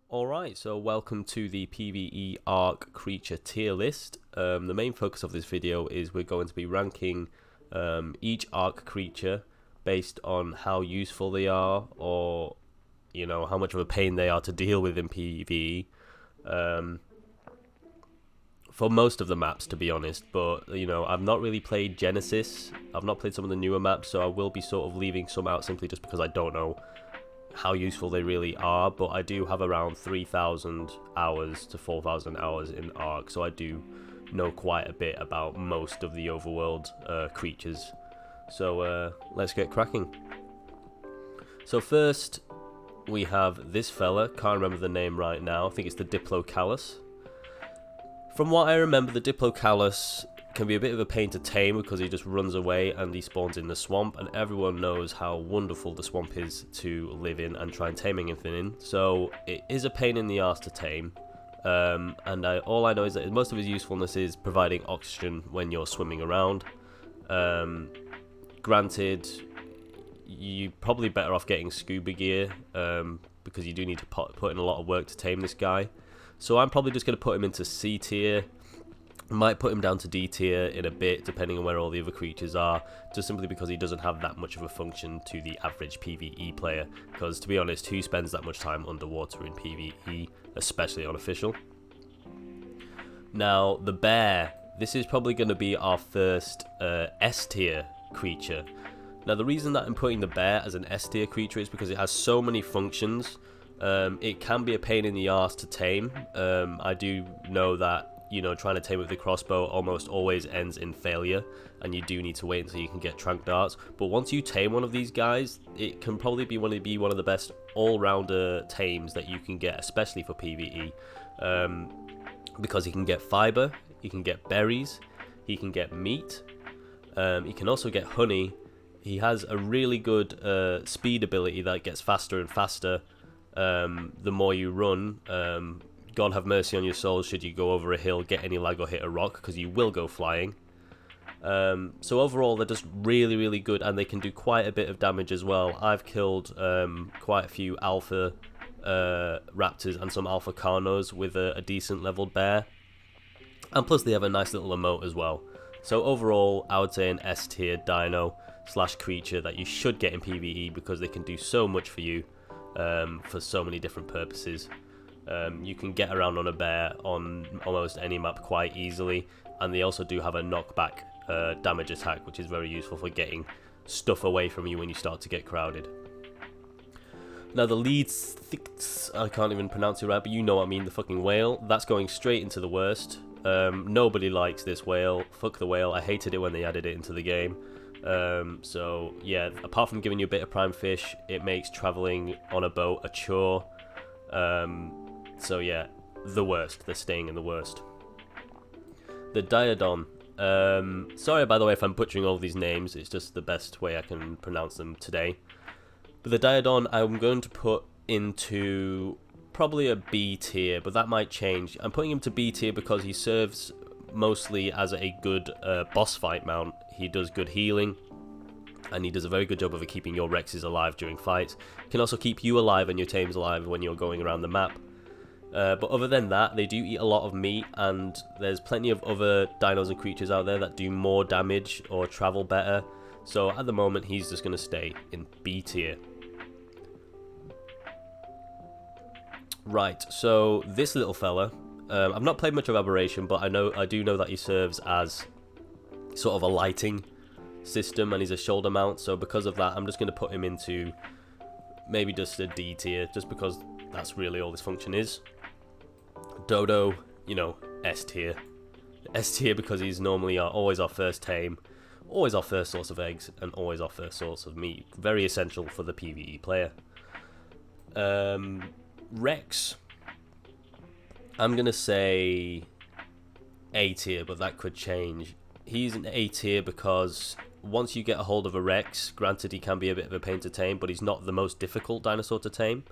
Alright, so welcome to the PVE ARK creature tier list. The main focus of this video is we're going to be ranking each ARK creature based on how useful they are, or how much of a pain they are to deal with in PVE. For most of the maps, to be honest, but I've not really played Genesis. I've not played some of the newer maps, so I will be sort of leaving some out simply just because I don't know how useful they really are. But I do have around 3,000 hours to 4,000 hours in ARK, so I do know quite a bit about most of the overworld creatures. So let's get cracking. So first we have this fella, can't remember the name right now, I think it's the Diplocallus. From what I remember, the Diplocallus can be a bit of a pain to tame because he just runs away and he spawns in the swamp, and everyone knows how wonderful the swamp is to live in and try and tame anything in. So it is a pain in the arse to tame, and all I know is that most of his usefulness is providing oxygen when you're swimming around. Granted, you're probably better off getting scuba gear because you do need to put in a lot of work to tame this guy. So I'm probably just going to put him into C tier. Might put him down to D tier in a bit, depending on where all the other creatures are, just simply because he doesn't have that much of a function to the average PvE player. Because, to be honest, who spends that much time underwater in PvE, especially on official? Now, the bear. This is probably going to be our first S tier creature. Now, the reason that I'm putting the bear as an S tier creature is because it has so many functions. It can be a pain in the arse to tame. I do know that trying to tame with the crossbow almost always ends in failure, and you do need to wait until you can get trank darts. But once you tame one of these guys, it can probably be one of the best all-rounder tames that you can get, especially for PvE, because he can get fiber, he can get berries, he can get meat, he can also get honey. He has a really good speed ability that gets faster and faster the more you run. God have mercy on your souls should you go over a hill, get any lag or hit a rock, because you will go flying. So overall they're just really good, and they can do quite a bit of damage as well. I've killed quite a few alpha raptors and some alpha carnos with a decent leveled bear, and plus they have a nice little emote as well. So overall I would say an S tier dino slash creature that you should get in PvE, because they can do so much for you for so many different purposes. You can get around on a bear on almost any map quite easily, and they also do have a knockback damage attack, which is very useful for getting stuff away from you when you start to get crowded. Now the lead, I can't even pronounce it right, but you know what I mean, the fucking whale, that's going straight into the worst. Nobody likes this whale, fuck the whale, I hated it when they added it into the game. So yeah, apart from giving you a bit of prime fish, it makes travelling on a boat a chore. So yeah, the worst. They're staying in the worst. The Diodon. Sorry, by the way, if I'm butchering all these names. It's just the best way I can pronounce them today. But the Diodon I'm going to put into probably a B tier, but that might change. I'm putting him to B tier because he serves mostly as a good boss fight mount. He does good healing, and he does a very good job of keeping your Rexes alive during fights. He can also keep you alive and your Tames alive when you're going around the map. But other than that, they do eat a lot of meat, and there's plenty of other dinos and creatures out there that do more damage or travel better. So at the moment, he's just going to stay in B tier. Right, so this little fella, I've not played much of Aberration, but I do know that he serves as sort of a lighting system, and he's a shoulder mount. So because of that, I'm just going to put him into maybe just a D tier, just because that's really all this function is. Dodo, S tier. S tier because he's normally always our first tame, always our first source of eggs, and always our first source of meat. Very essential for the PvE player. Rex, I'm going to say A tier, but that could change. He's an A tier because once you get a hold of a Rex, granted he can be a bit of a pain to tame, but he's not the most difficult dinosaur to tame.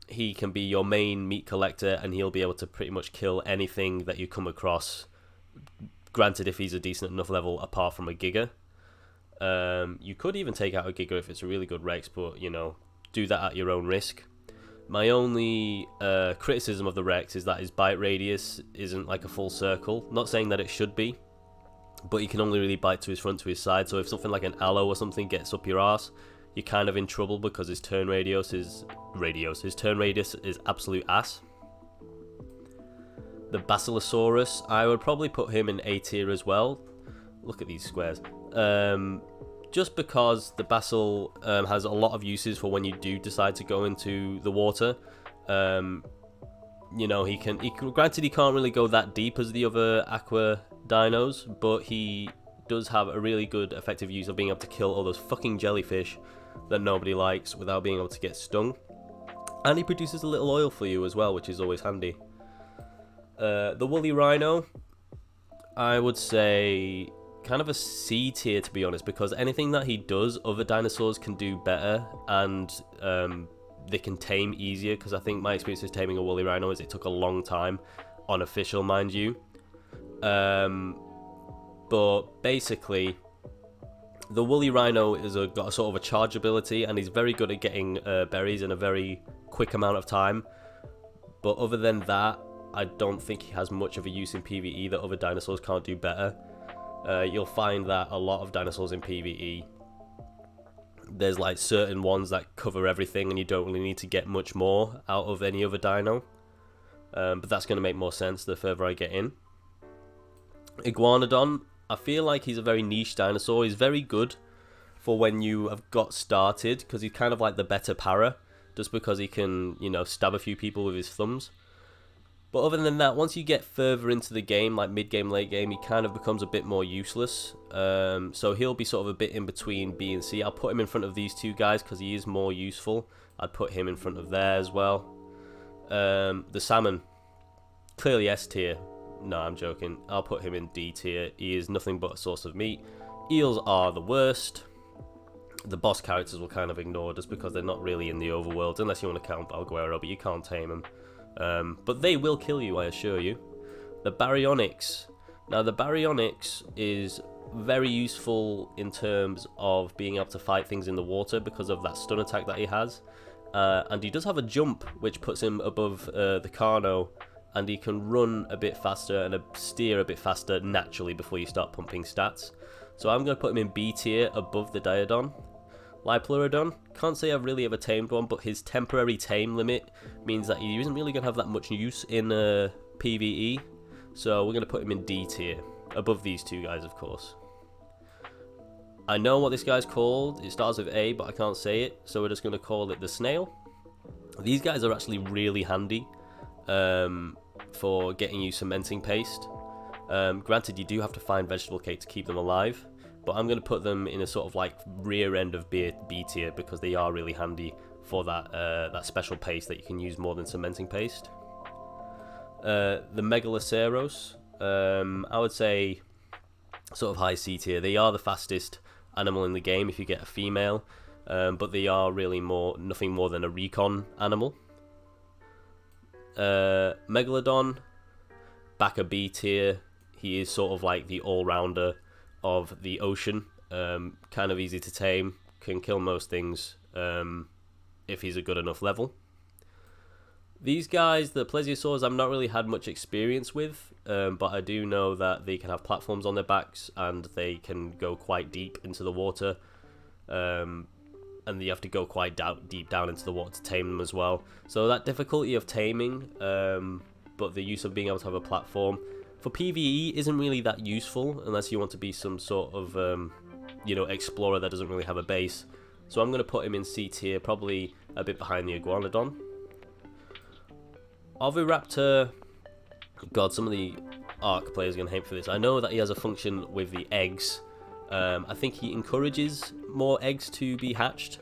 He can be your main meat collector, and he'll be able to pretty much kill anything that you come across, granted if he's a decent enough level, apart from a Giga. You could even take out a Giga if it's a really good Rex, but do that at your own risk. My only criticism of the Rex is that his bite radius isn't like a full circle. Not saying that it should be, but he can only really bite to his front, to his side. So if something like an aloe or something gets up your arse, you're kind of in trouble because his turn radius is absolute ass. The Basilosaurus, I would probably put him in A tier as well. Look at these squares. Just because the Basil has a lot of uses for when you do decide to go into the water. You know, he can, granted he can't really go that deep as the other aqua dinos, but he does have a really good effective use of being able to kill all those fucking jellyfish that nobody likes without being able to get stung. And he produces a little oil for you as well, which is always handy. The woolly rhino, I would say kind of a C tier, to be honest, because anything that he does, other dinosaurs can do better, and they can tame easier, because I think my experience with taming a woolly rhino is it took a long time, unofficial mind you. But basically, the woolly rhino is got a sort of a charge ability, and he's very good at getting berries in a very quick amount of time. But other than that, I don't think he has much of a use in PvE that other dinosaurs can't do better. You'll find that a lot of dinosaurs in PvE, there's like certain ones that cover everything and you don't really need to get much more out of any other dino. But that's going to make more sense the further I get in. Iguanodon, I feel like he's a very niche dinosaur. He's very good for when you have got started, because he's kind of like the better para, just because he can, you know, stab a few people with his thumbs. But other than that, once you get further into the game, like mid-game, late game, he kind of becomes a bit more useless. So he'll be sort of a bit in between B and C. I'll put him in front of these two guys because he is more useful. I'd put him in front of there as well. The salmon, clearly S tier. No, I'm joking. I'll put him in D tier. He is nothing but a source of meat. Eels are the worst. The boss characters will kind of ignore just because they're not really in the overworld, unless you want to count Balguero, but you can't tame them. But they will kill you, I assure you. The Baryonyx. Now, the Baryonyx is very useful in terms of being able to fight things in the water because of that stun attack that he has. And he does have a jump, which puts him above the Carno, and he can run a bit faster and steer a bit faster naturally before you start pumping stats. So I'm going to put him in B tier above the Diodon. Liopleurodon, can't say I've really ever tamed one, but his temporary tame limit means that he isn't really going to have that much use in PvE. So we're going to put him in D tier, above these two guys, of course. I know what this guy's called. It starts with A, but I can't say it, so we're just going to call it the snail. These guys are actually really handy for getting you cementing paste. Granted, you do have to find vegetable cake to keep them alive, but I'm going to put them in a sort of like rear end of B tier because they are really handy for that that special paste that you can use more than cementing paste. The Megaloceros, I would say sort of high C tier. They are the fastest animal in the game if you get a female, but they are really nothing more than a recon animal. Megalodon, back a B tier. He is sort of like the all-rounder of the ocean, kind of easy to tame, can kill most things if he's a good enough level. These guys, the plesiosaurs, I've not really had much experience with, but I do know that they can have platforms on their backs and they can go quite deep into the water, and you have to go quite deep down into the water to tame them as well. So that difficulty of taming, but the use of being able to have a platform for PvE isn't really that useful unless you want to be some sort of explorer that doesn't really have a base. So I'm going to put him in C tier, probably a bit behind the Iguanodon. Oviraptor, God, some of the ARK players are going to hate for this. I know that he has a function with the eggs. I think he encourages more eggs to be hatched,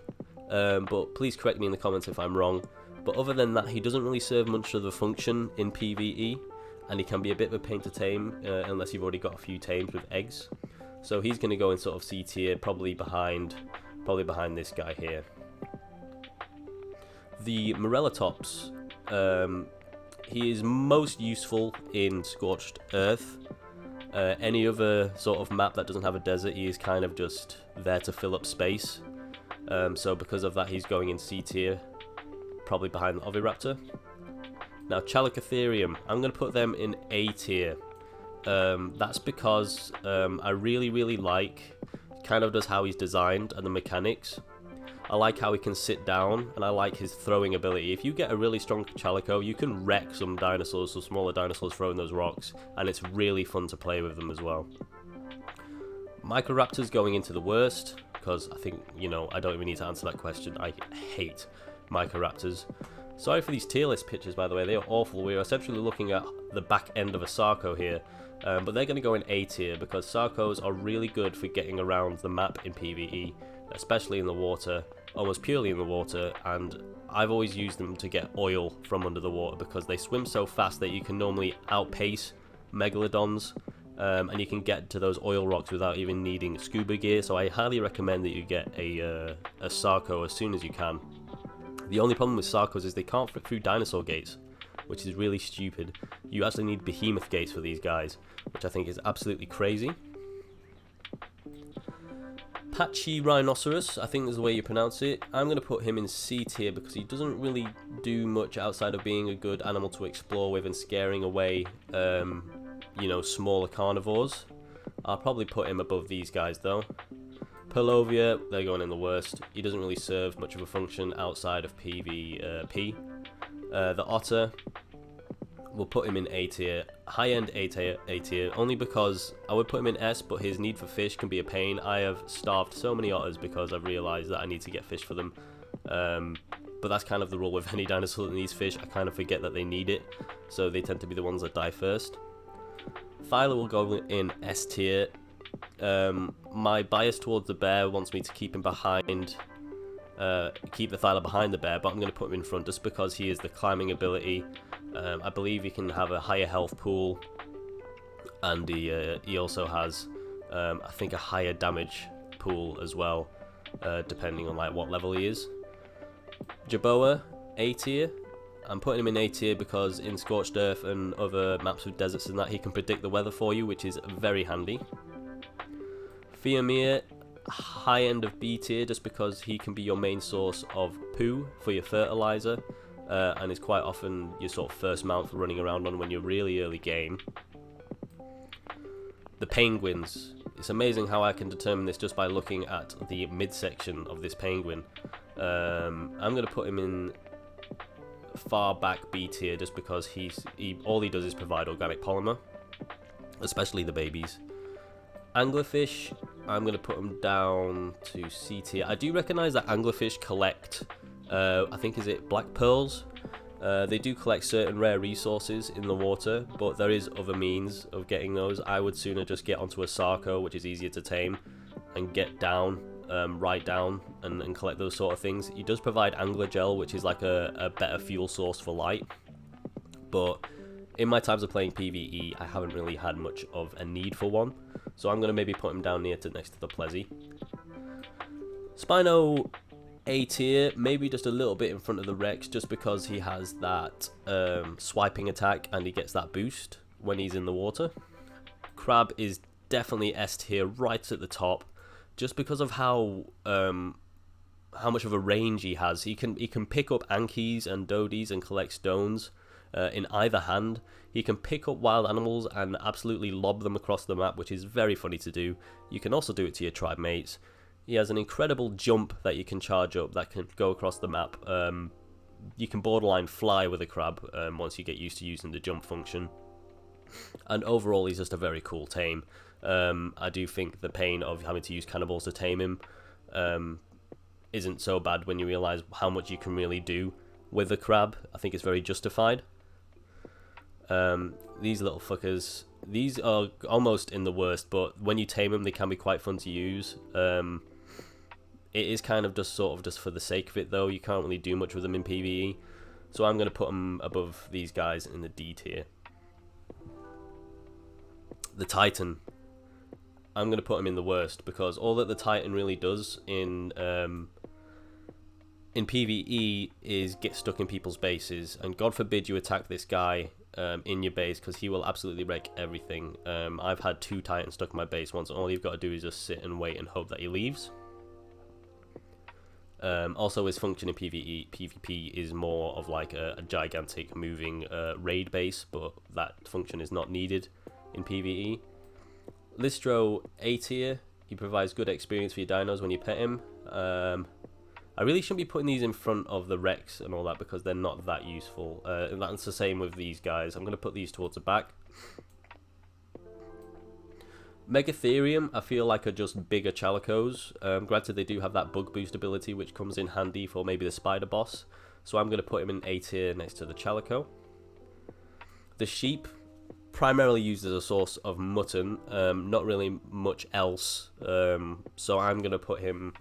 but please correct me in the comments if I'm wrong. But other than that, he doesn't really serve much of a function in PvE, and he can be a bit of a pain to tame unless you've already got a few tames with eggs. So he's going to go in sort of C tier, probably behind this guy here. The Morellatops, he is most useful in Scorched Earth. Any other sort of map that doesn't have a desert, he is kind of just there to fill up space. So because of that, he's going in C tier. probably behind the Oviraptor. Now Chalicotherium, I'm going to put them in A tier. That's because I really like kind of does how he's designed and the mechanics. I like how he can sit down, and I like his throwing ability. If you get a really strong Chalico, you can wreck some dinosaurs, some smaller dinosaurs throwing those rocks, and it's really fun to play with them as well. Microraptors going into the worst, because I think, you know, I don't even need to answer that question. I hate Microraptors. Sorry for these tier list pictures, by the way, they are awful. We're essentially looking at the back end of a Sarco here, but they're going to go in A tier, because Sarcos are really good for getting around the map in PvE, especially in the water, almost purely in the water, and I've always used them to get oil from under the water because they swim so fast that you can normally outpace Megalodons, and you can get to those oil rocks without even needing scuba gear, so I highly recommend that you get a Sarco as soon as you can. The only problem with Sarcos is they can't fit through dinosaur gates, which is really stupid. You actually need behemoth gates for these guys, which I think is absolutely crazy. Patchy Rhinoceros, I think is the way you pronounce it. I'm going to put him in C tier because he doesn't really do much outside of being a good animal to explore with and scaring away, you know, smaller carnivores. I'll probably put him above these guys though. Pelovia, they're going in the worst. He doesn't really serve much of a function outside of PvP. The Otter, we'll put him in A tier, high-end A tier, only because I would put him in S, but his need for fish can be a pain. I have starved so many otters because I've realised that I need to get fish for them. But that's kind of the rule with any dinosaur that needs fish. I kind of forget that they need it, so they tend to be the ones that die first. Thyla will go in S tier. My bias towards the bear wants me to keep him behind, keep the Thyla behind the bear, but I'm going to put him in front just because he is the climbing ability. I believe he can have a higher health pool, and he also has, I think, a higher damage pool as well, depending on like what level he is. Jerboa, A tier. I'm putting him in A tier because in Scorched Earth and other maps with deserts and that, he can predict the weather for you, which is very handy. Fiamir, high end of B tier just because he can be your main source of poo for your fertilizer, and is quite often your sort of first mount for running around on when you're really early game. The penguins, it's amazing how I can determine this just by looking at the midsection of this penguin. I'm going to put him in far back B tier just because all he does is provide organic polymer, especially the babies. Anglerfish, I'm going to put them down to C tier. I do recognise that anglerfish collect, I think is it black pearls? They do collect certain rare resources in the water, but there is other means of getting those. I would sooner just get onto a Sarco, which is easier to tame, and get down, right down, and collect those sort of things. He does provide angler gel, which is like a better fuel source for light, but in my times of playing PvE, I haven't really had much of a need for one, so I'm going to maybe put him down near to next to the Plezzy. Spino, A tier, maybe just a little bit in front of the Rex, just because he has that swiping attack and he gets that boost when he's in the water. Crab is definitely S tier, right at the top, just because of how much of a range he has. He can pick up Ankies and Dodies and collect stones in either hand. He can pick up wild animals and absolutely lob them across the map, which is very funny to do. You can also do it to your tribe mates. He has an incredible jump that you can charge up that can go across the map. You can borderline fly with a crab once you get used to using the jump function. And overall, he's just a very cool tame. I do think the pain of having to use cannibals to tame him isn't so bad when you realise how much you can really do with a crab. I think it's very justified. These little fuckers, these are almost in the worst, but when you tame them, they can be quite fun to use. It is kind of just for the sake of it, though. You can't really do much with them in PvE, so I'm going to put them above these guys in the D tier. The Titan, I'm going to put him in the worst, because all that the Titan really does in PvE is get stuck in people's bases, and God forbid you attack this guy in your base, because he will absolutely wreck everything. I've had 2 Titans stuck in my base once, and all you've got to do is just sit and wait and hope that he leaves. Also, his function in PvP is more of like a gigantic moving raid base, but that function is not needed in PvE. Listro A tier. He provides good experience for your dinos when you pet him. I really shouldn't be putting these in front of the Rex and all that because they're not that useful. And that's the same with these guys. I'm going to put these towards the back. Megatherium, I feel like, are just bigger Chalicos. Granted, they do have that bug boost ability, which comes in handy for maybe the spider boss. So I'm going to put him in A tier next to the Chalico. The sheep, primarily used as a source of mutton, not really much else. So I'm going to put him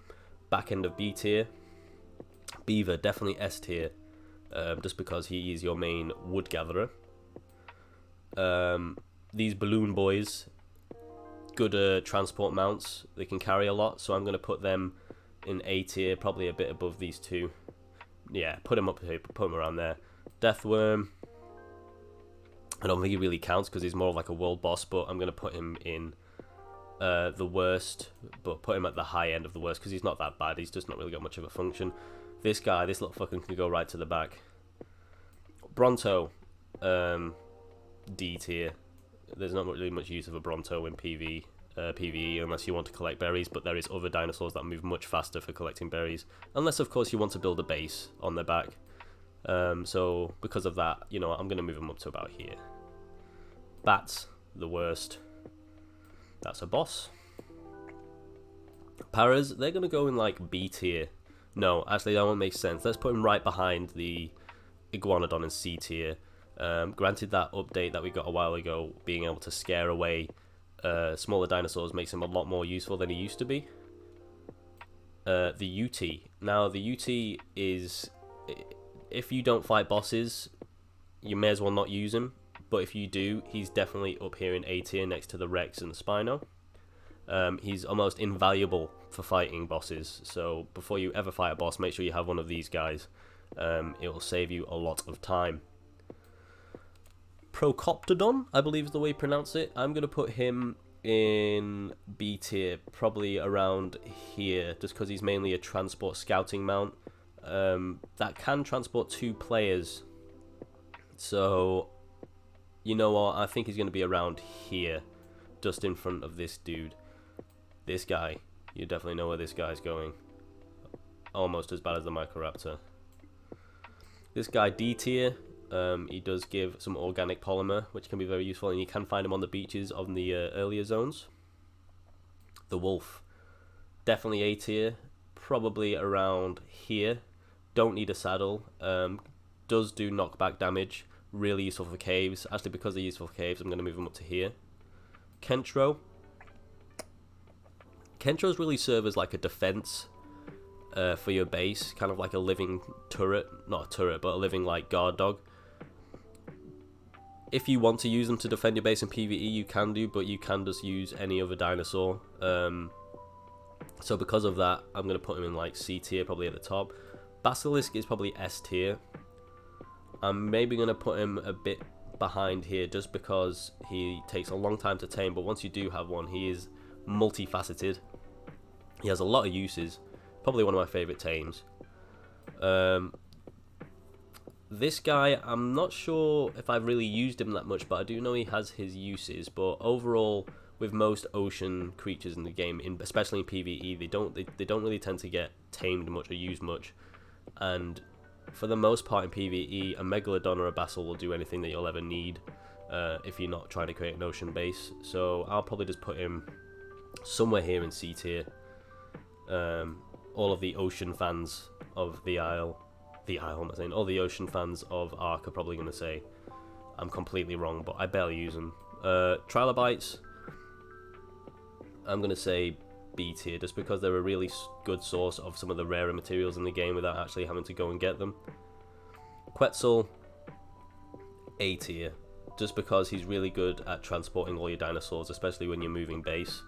back end of B tier. Beaver, definitely S tier, just because he is your main wood gatherer. These balloon boys, good transport mounts. They can carry a lot, so I'm going to put them in A tier, probably a bit above these two. Yeah, put him up here, put him around there. Deathworm, I don't think he really counts because he's more of like a world boss, but I'm going to put him in the worst, but put him at the high end of the worst because he's not that bad. He's just not really got much of a function. This guy, this little fucking can go right to the back. Bronto, D tier. There's not really much use of a Bronto in PvE unless you want to collect berries, but there is other dinosaurs that move much faster for collecting berries. Unless, of course, you want to build a base on their back. So, because of that, you know, I'm going to move them up to about here. Bats, the worst. That's a boss. Paras, they're going to go in, like, B tier. No, actually, that won't make sense. Let's put him right behind the Iguanodon in C tier. Granted, that update that we got a while ago, being able to scare away smaller dinosaurs, makes him a lot more useful than he used to be. The UT. Now, the UT is, if you don't fight bosses, you may as well not use him. But if you do, he's definitely up here in A tier next to the Rex and the Spino. He's almost invaluable for fighting bosses. So before you ever fight a boss, make sure you have one of these guys. It will save you a lot of time. Procoptodon, I believe is the way you pronounce it. I'm going to put him in B tier, probably around here, just because he's mainly a transport scouting mount that can transport 2 players. So, you know what, I think he's going to be around here, just in front of this dude. This guy, you definitely know where this guy's going. Almost as bad as the Microraptor. This guy, D tier. He does give some organic polymer, which can be very useful, and you can find him on the beaches of the earlier zones. The wolf, definitely A tier, probably around here. Don't need a saddle. Does do knockback damage, really useful for caves. Actually, because they're useful for caves, I'm going to move him up to here. Kentro. Kentros really serve as like a defense for your base, kind of like a living turret. Not a turret, but a living like guard dog. If you want to use them to defend your base in PvE, you can do, but you can just use any other dinosaur. So because of that, I'm going to put him in like C tier, probably at the top. Basilisk is probably S tier. I'm maybe going to put him a bit behind here just because he takes a long time to tame, but once you do have one, he is multifaceted. He has a lot of uses. Probably one of my favourite tames. This guy, I'm not sure if I've really used him that much, but I do know he has his uses. But overall, with most ocean creatures in the game, especially in PvE, they don't really tend to get tamed much or used much. And for the most part in PvE, a Megalodon or a Basil will do anything that you'll ever need if you're not trying to create an ocean base. So I'll probably just put him somewhere here in C tier. All of the ocean fans of all the ocean fans of ARK are probably going to say I'm completely wrong, but I barely use them. Trilobites, I'm going to say B tier, just because they're a really good source of some of the rarer materials in the game without actually having to go and get them. Quetzal, A tier, just because he's really good at transporting all your dinosaurs, especially when you're moving base.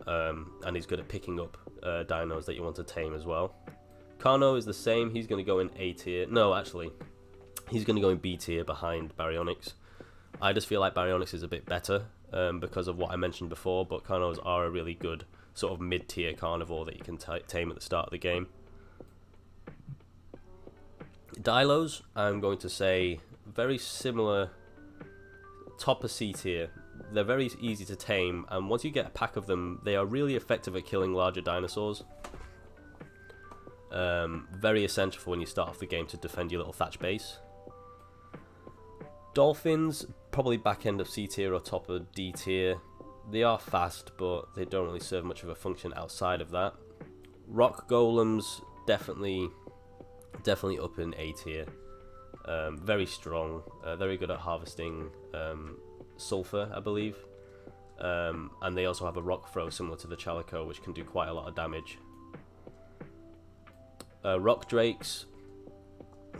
And he's good at picking up dinos that you want to tame as well. Carno is the same. He's going to go in A tier. No, actually, he's going to go in B tier behind Baryonyx. I just feel like Baryonyx is a bit better because of what I mentioned before, but Carnos are a really good sort of mid-tier carnivore that you can tame at the start of the game. Dilos, I'm going to say very similar, top of C tier. They're very easy to tame, and once you get a pack of them, they are really effective at killing larger dinosaurs. Very essential for when you start off the game to defend your little thatch base. Dolphins, probably back end of C tier or top of D tier. They are fast, but they don't really serve much of a function outside of that. Rock golems, definitely up in A tier. Very strong, very good at harvesting sulfur, I believe. And they also have a rock throw similar to the Chalico, which can do quite a lot of damage. Rock drakes,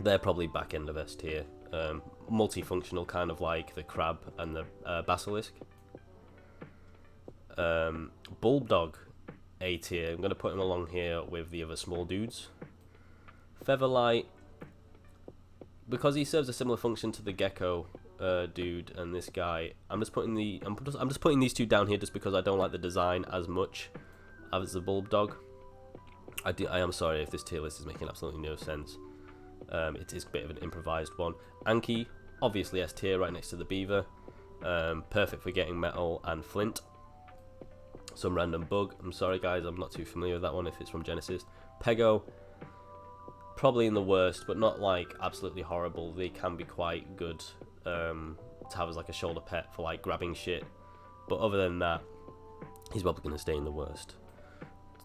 they're probably back end of S tier. Multifunctional, kind of like the crab and the basilisk. Bulldog, A tier. I'm going to put him along here with the other small dudes. Featherlight, because he serves a similar function to the gecko dude and this guy. I'm just putting these two down here just because I don't like the design as much as the bulldog. I am sorry if this tier list is making absolutely no sense. It is a bit of an improvised one. Anki, obviously S tier, right next to the beaver. Perfect for getting metal and flint. Some random bug. I'm sorry guys, I'm not too familiar with that one if it's from Genesis. Pego, probably in the worst, but not like absolutely horrible. They can be quite good to have as like a shoulder pet for like grabbing shit. But other than that, he's probably going to stay in the worst.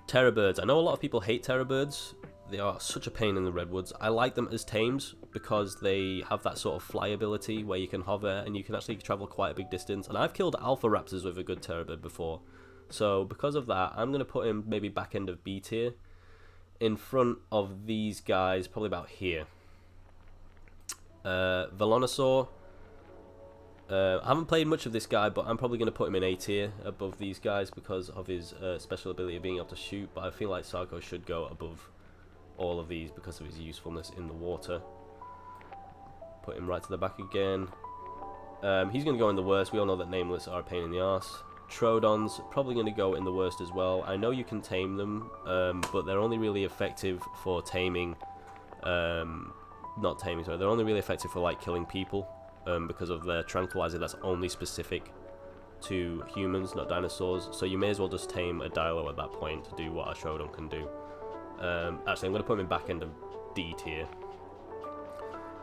Terrorbirds. I know a lot of people hate terrorbirds. They are such a pain in the redwoods. I like them as tames because they have that sort of fly ability where you can hover and you can actually travel quite a big distance. And I've killed alpha raptors with a good terrorbird before. So because of that, I'm going to put him maybe back end of B tier. In front of these guys, probably about here. Velonosaur. I haven't played much of this guy, but I'm probably going to put him in A tier above these guys because of his special ability of being able to shoot. But I feel like Sarko should go above all of these because of his usefulness in the water. Put him right to the back again. He's going to go in the worst. We all know that Nameless are a pain in the arse. Troodons, probably going to go in the worst as well. I know you can tame them, but they're only really effective for taming. Not taming, sorry. They're only really effective for like killing people because of their tranquilizer that's only specific to humans, not dinosaurs. So you may as well just tame a Dilo at that point to do what a Troodon can do. Actually, I'm going to put him in back end of D tier.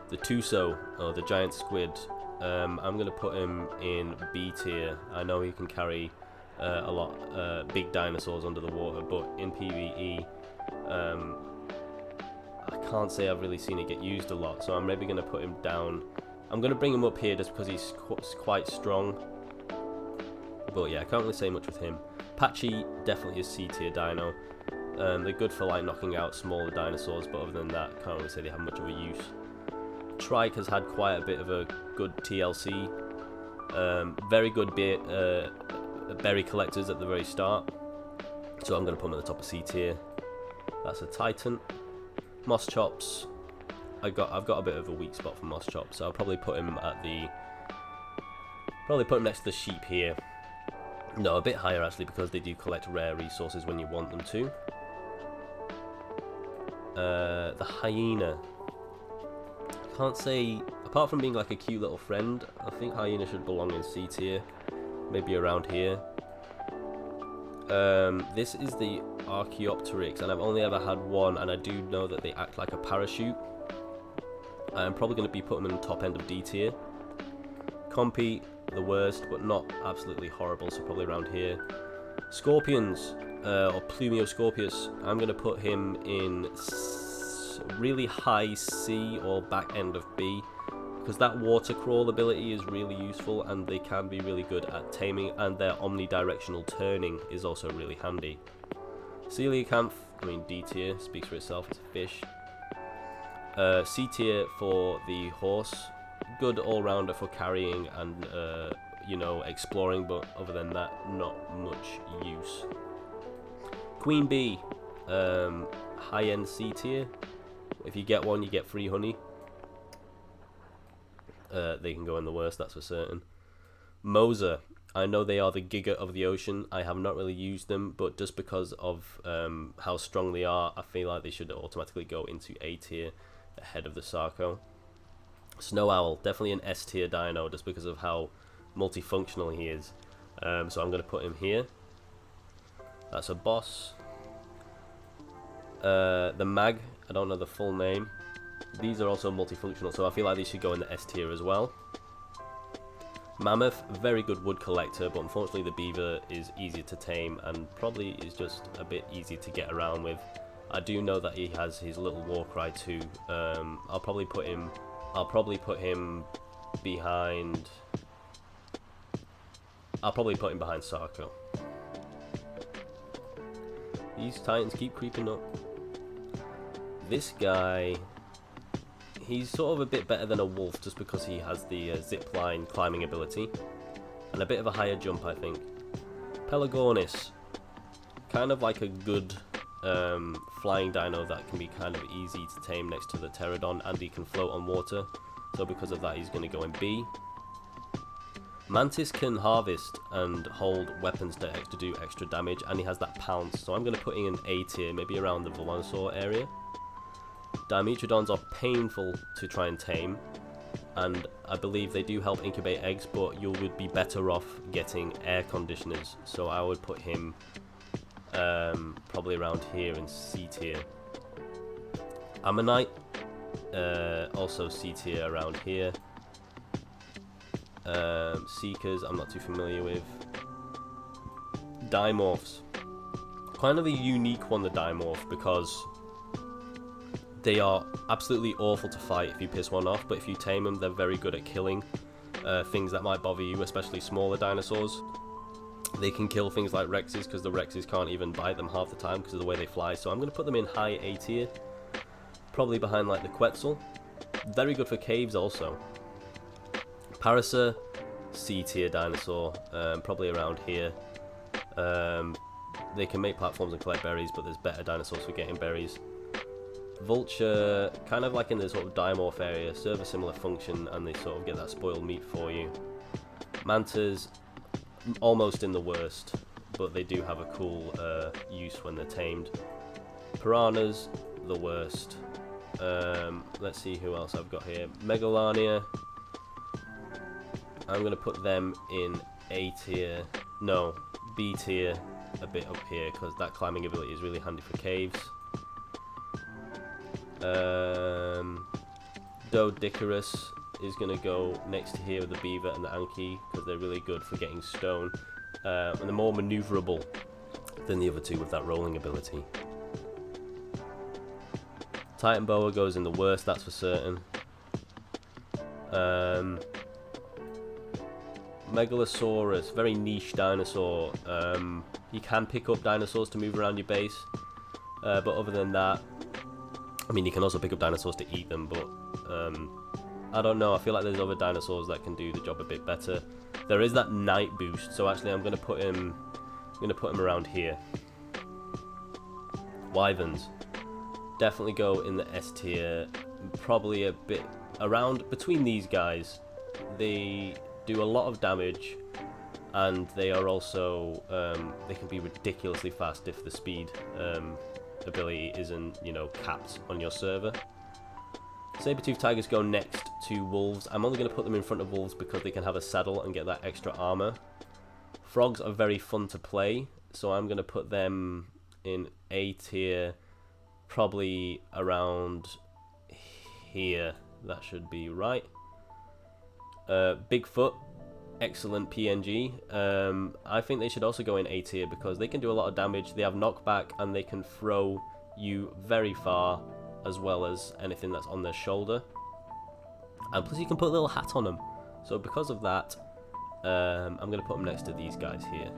The Tuso, or the giant squid, I'm going to put him in B tier. I know he can carry a lot big dinosaurs under the water, but in PVE, I can't say I've really seen it get used a lot, so I'm maybe going to put him down. I'm going to bring him up here just because he's quite strong. But yeah, I can't really say much with him. Patchy, definitely a C tier dino. They're good for like knocking out smaller dinosaurs, but other than that, can't really say they have much of a use. Trike has had quite a bit of a good TLC. Very good berry collectors at the very start. So I'm going to put him at the top of C tier. That's a Titan. Moss Chops. I've got a bit of a weak spot for Moss Chops, so I'll probably put him at next to the sheep here. No, a bit higher actually, because they do collect rare resources when you want them to. The hyena. I can't say, apart from being like a cute little friend, I think hyena should belong in C tier, maybe around here. This is the Archaeopteryx, and I've only ever had one, and I do know that they act like a parachute. I'm probably going to be putting them in the top end of D tier. Compy, the worst, but not absolutely horrible, so probably around here. Scorpions, or Plumioscorpius, I'm going to put him in really high C or back end of B, because that water crawl ability is really useful, and they can be really good at taming, and their omnidirectional turning is also really handy. Coelacanth, I mean D tier, speaks for itself, it's a fish. C tier for the horse, good all-rounder for carrying and you know, exploring, but other than that, not much use. Queen bee, high-end C tier. If you get one, you get free honey. They can go in the worst, that's for certain. Moser, I know they are the Giga of the ocean. I have not really used them, but just because of how strong they are, I feel like they should automatically go into A tier. ahead of the Sarco. Snow Owl, definitely an S tier dino just because of how multifunctional he is. So I'm going to put him here. That's a boss. The Mag, I don't know the full name. These are also multifunctional, so I feel like these should go in the S tier as well. Mammoth, very good wood collector, but unfortunately the beaver is easier to tame and probably is just a bit easy to get around with. I do know that he has his little war cry too. I'll probably put him behind. I'll probably put him behind Sarko. These titans keep creeping up. This guy, he's sort of a bit better than a wolf just because he has the zipline climbing ability and a bit of a higher jump, I think. Pelagornis, kind of like a good flying dino that can be kind of easy to tame next to the Pterodon, and he can float on water, so because of that he's going to go in B. Mantis can harvest and hold weapons to do extra damage, and he has that pounce, so I'm going to put in A tier, maybe around the Velosaur area. Dimetrodons are painful to try and tame, and I believe they do help incubate eggs, but you would be better off getting air conditioners, so I would put him probably around here in C tier. Ammonite, also C tier around here. Seekers, I'm not too familiar with. Dimorphs, kind of a unique one, the Dimorph, because they are absolutely awful to fight if you piss one off, but if you tame them, they're very good at killing things that might bother you, especially smaller dinosaurs. They can kill things like Rexes, because the Rexes can't even bite them half the time because of the way they fly, so I'm going to put them in high A tier, probably behind like the Quetzal. Very good for caves also. Parasaur, C tier dinosaur, probably around here. They can make platforms and collect berries, but there's better dinosaurs for getting berries. Vulture, kind of like in the sort of dimorph area, serve a similar function, and they sort of get that spoiled meat for you. Mantas, almost in the worst, but they do have a cool use when they're tamed. Piranhas, the worst. Let's see who else I've got here. Megalania, I'm going to put them in A tier, no, B tier, a bit up here, because that climbing ability is really handy for caves. Doedicurus is going to go next to here with the beaver and the Anki, because they're really good for getting stone, and they're more maneuverable than the other two with that rolling ability. Titan Boa goes in the worst, that's for certain. Megalosaurus, very niche dinosaur. You can pick up dinosaurs to move around your base, but other than that, I mean, you can also pick up dinosaurs to eat them, but I don't know, I feel like there's other dinosaurs that can do the job a bit better. There is that night boost, so actually I'm going to put him around here. Wyverns, definitely go in the S tier, probably a bit around between these guys. They do a lot of damage, and they are also they can be ridiculously fast if the speed ability isn't, you know, capped on your server. Saber-toothed tigers go next to wolves. I'm only going to put them in front of wolves because they can have a saddle and get that extra armor. Frogs are very fun to play, so I'm going to put them in A tier, probably around here. That should be right. Bigfoot, excellent PNG. I think they should also go in A tier because they can do a lot of damage. They have knockback and they can throw you very far, as well as anything that's on their shoulder. And plus you can put a little hat on them. So because of that, I'm going to put them next to these guys here.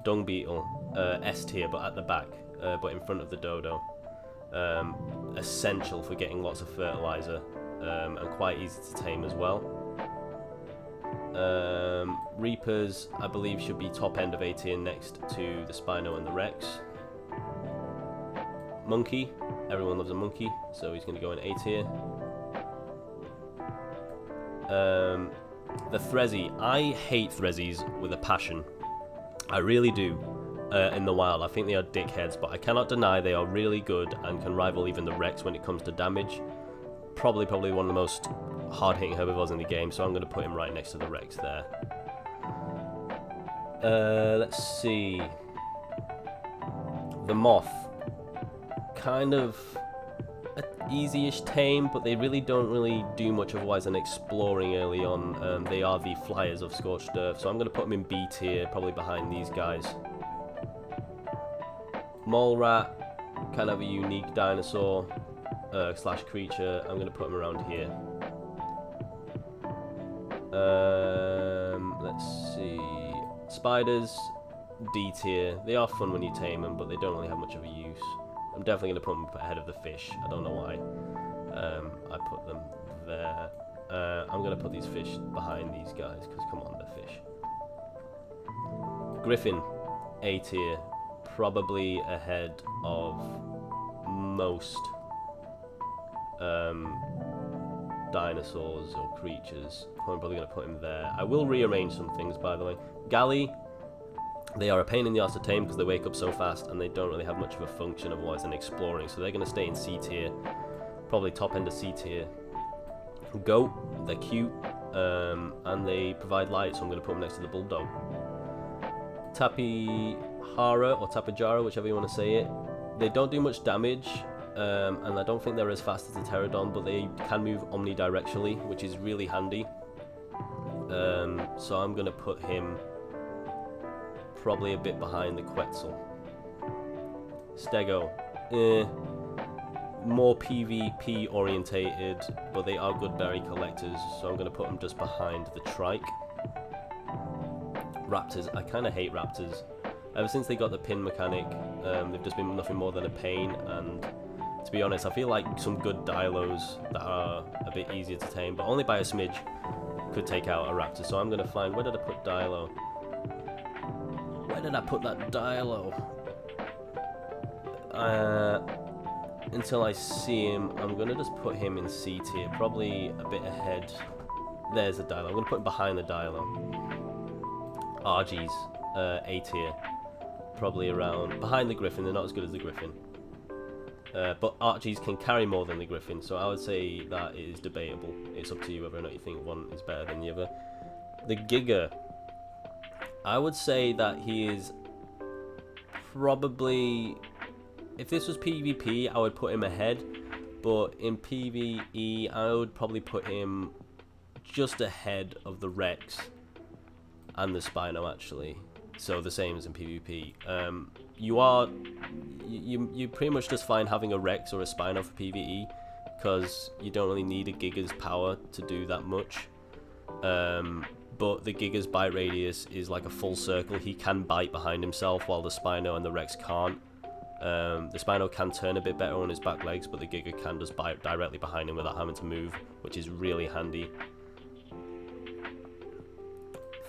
Dung beetle, S tier, but at the back, but in front of the dodo. Essential for getting lots of fertilizer, and quite easy to tame as well. Reapers, I believe, should be top end of A tier next to the Spino and the Rex. Monkey, everyone loves a monkey, so he's going to go in A tier. The Threzzy, I hate Threzzies with a passion. I really do. in the wild. I think they are dickheads, but I cannot deny they are really good and can rival even the Rex when it comes to damage. Probably one of the most hard-hitting herbivores in the game, so I'm going to put him right next to the Rex there. Let's see. The Moth. Kind of an easy-ish tame, but they really don't really do much otherwise than exploring early on. They are the flyers of Scorched Earth, so I'm going to put them in B tier, probably behind these guys. Mole Rat, kind of a unique dinosaur slash creature. I'm going to put him around here. Let's see. Spiders, D tier. They are fun when you tame them, but they don't really have much of a use. I'm definitely going to put them ahead of the fish. I don't know why I put them there. I'm going to put these fish behind these guys, because come on, they're fish. Griffin, A tier. Probably ahead of most dinosaurs or creatures. I'm probably going to put him there. I will rearrange some things, by the way. Galley, they are a pain in the arse to tame because they wake up so fast and they don't really have much of a function otherwise than exploring, so they're going to stay in C tier, probably top end of C tier. Goat, they're cute, and they provide light, so I'm going to put them next to the Bulldog. Tapijara, or Tapijara, whichever you want to say it, they don't do much damage, and I don't think they're as fast as the Pterodon, but they can move omnidirectionally, which is really handy. So I'm going to put him probably a bit behind the Quetzal. Stego, more PvP orientated, but they are good berry collectors, so I'm going to put them just behind the Trike. Raptors, I kind of hate raptors. Ever since they got the pin mechanic, they've just been nothing more than a pain, and to be honest, I feel like some good Dilos that are a bit easier to tame, but only by a smidge, could take out a raptor. So I'm going to find, where did I put Dilo? Where did I put that Dilo? Until I see him, I'm going to just put him in C tier, probably a bit ahead. There's the Dilo. I'm going to put him behind the Dilo. RG's, A tier. Probably around, behind the Griffin. They're not as good as the Griffin. But Archies can carry more than the Griffin, so I would say that is debatable. It's up to you whether or not you think one is better than the other. The Giga, I would say that he is probably, if this was PvP, I would put him ahead, but in PvE, I would probably put him just ahead of the Rex and the Spino, actually. So the same as in PvP. You pretty much just find having a Rex or a Spino for PvE, because you don't really need a Giga's power to do that much. But the Giga's bite radius is like a full circle. He can bite behind himself, while the Spino and the Rex can't. The Spino can turn a bit better on his back legs, but the Giga can just bite directly behind him without having to move, which is really handy.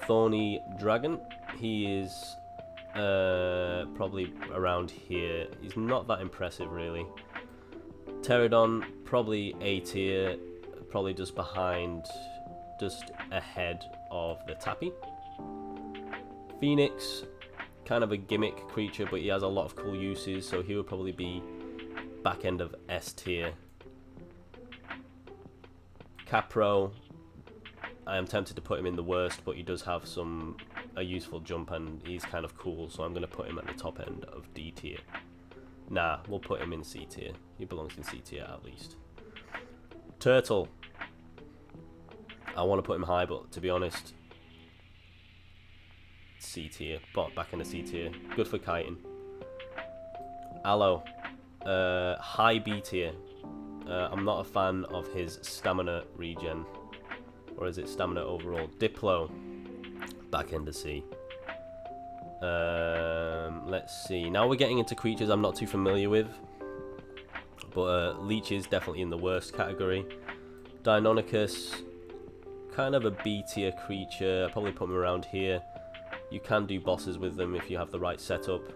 Thorny Dragon, he is probably around here. He's not that impressive, really. Pterodon, probably A tier, probably just behind, just ahead of the Tappy. Phoenix, kind of a gimmick creature, but he has a lot of cool uses, so he would probably be back end of S tier. Capro, I am tempted to put him in the worst, but he does have a useful jump and he's kind of cool, so I'm going to put him at the top end of D tier. Nah, we'll put him in C tier. He belongs in C tier at least. Turtle, I want to put him high, but to be honest, C tier, but back in the C tier. Good for kiting. Aloe, high B tier. I'm not a fan of his stamina regen. Or is it stamina overall? Diplo, back end of C. Let's see. Now we're getting into creatures I'm not too familiar with. But Leech is definitely in the worst category. Deinonychus, kind of a B tier creature. I'll probably put him around here. You can do bosses with them if you have the right setup.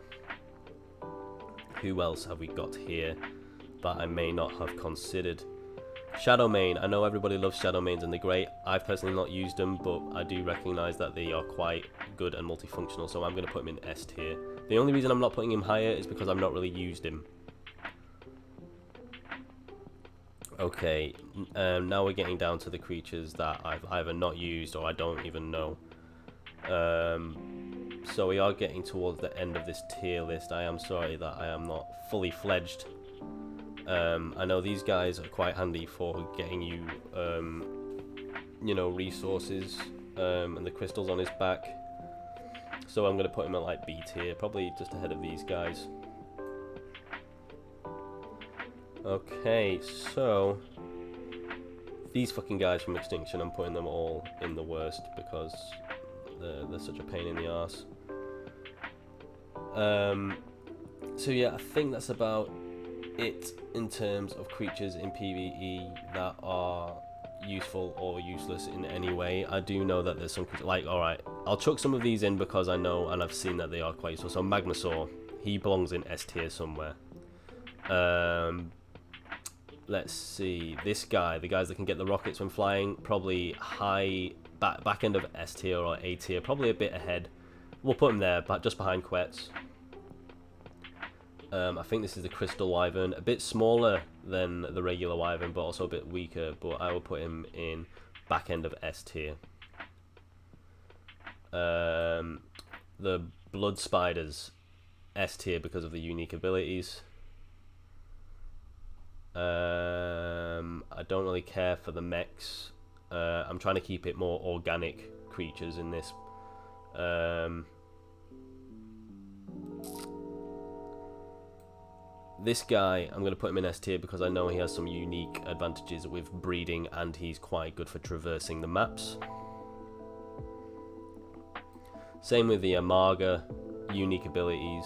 Who else have we got here that I may not have considered? Shadowmane, I know everybody loves Shadowmanes and they're great. I've personally not used them, but I do recognise that they are quite good and multifunctional, so I'm going to put them in S tier. The only reason I'm not putting him higher is because I've not really used him. Okay, now we're getting down to the creatures that I've either not used or I don't even know. So we are getting towards the end of this tier list. I am sorry that I am not fully fledged. I know these guys are quite handy for getting you, you know, resources, and the crystals on his back. So I'm going to put him at like B tier, probably just ahead of these guys. Okay, so these fucking guys from Extinction, I'm putting them all in the worst because they're such a pain in the arse. So yeah, I think that's about it in terms of creatures in PVE that are useful or useless in any way. I do know that there's some, like, alright, I'll chuck some of these in because I know and I've seen that they are quite useful. So Magmasaur, he belongs in S tier somewhere. Let's see, this guy, the guys that can get the rockets when flying, probably high, back end of S tier or A tier, probably a bit ahead. We'll put him there, but just behind Quetz. I think this is the Crystal Wyvern, a bit smaller than the regular Wyvern, but also a bit weaker, but I will put him in back end of S tier. The Blood Spiders, S tier because of the unique abilities. I don't really care for the mechs. I'm trying to keep it more organic creatures in this. This guy, I'm going to put him in S tier because I know he has some unique advantages with breeding and he's quite good for traversing the maps. Same with the Amarga unique abilities.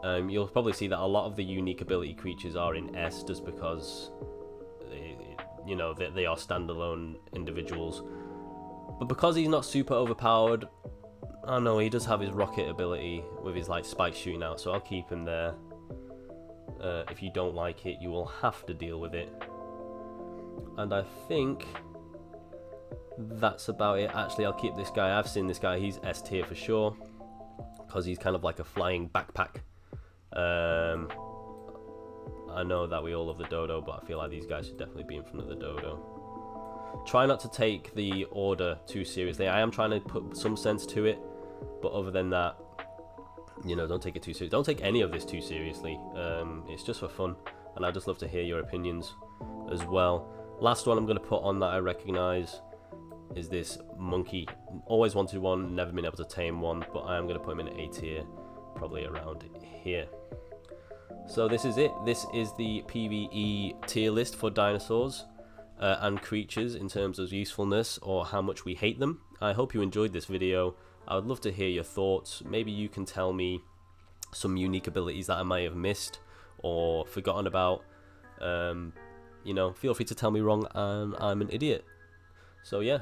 You'll probably see that a lot of the unique ability creatures are in S just because you know, they are standalone individuals. But because he's not super overpowered, I don't know, he does have his rocket ability with his like spike shooting out, so I'll keep him there. If you don't like it, you will have to deal with it. And I think that's about it. Actually, I'll keep this guy. I've seen this guy. He's S tier for sure because he's kind of like a flying backpack. I know that we all love the Dodo, but I feel like these guys should definitely be in front of the Dodo. Try not to take the order too seriously. I am trying to put some sense to it, but other than that, you know, don't take it too seriously. Don't take any of this too seriously. It's just for fun, and I'd just love to hear your opinions as well. Last one I'm going to put on that I recognise is this monkey. Always wanted one, never been able to tame one, but I am going to put him in A tier, probably around here. So this is it. This is the PVE tier list for dinosaurs and creatures in terms of usefulness or how much we hate them. I hope you enjoyed this video. I would love to hear your thoughts. Maybe you can tell me some unique abilities that I may have missed or forgotten about. You know, feel free to tell me wrong and I'm an idiot. So yeah,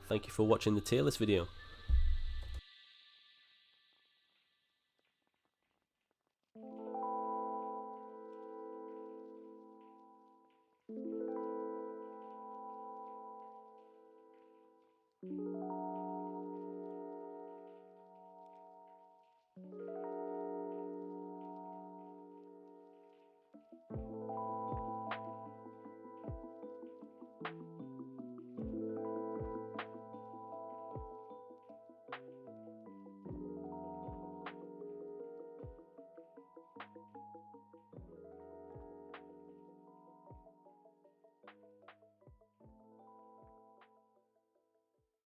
thank you for watching the tier list video.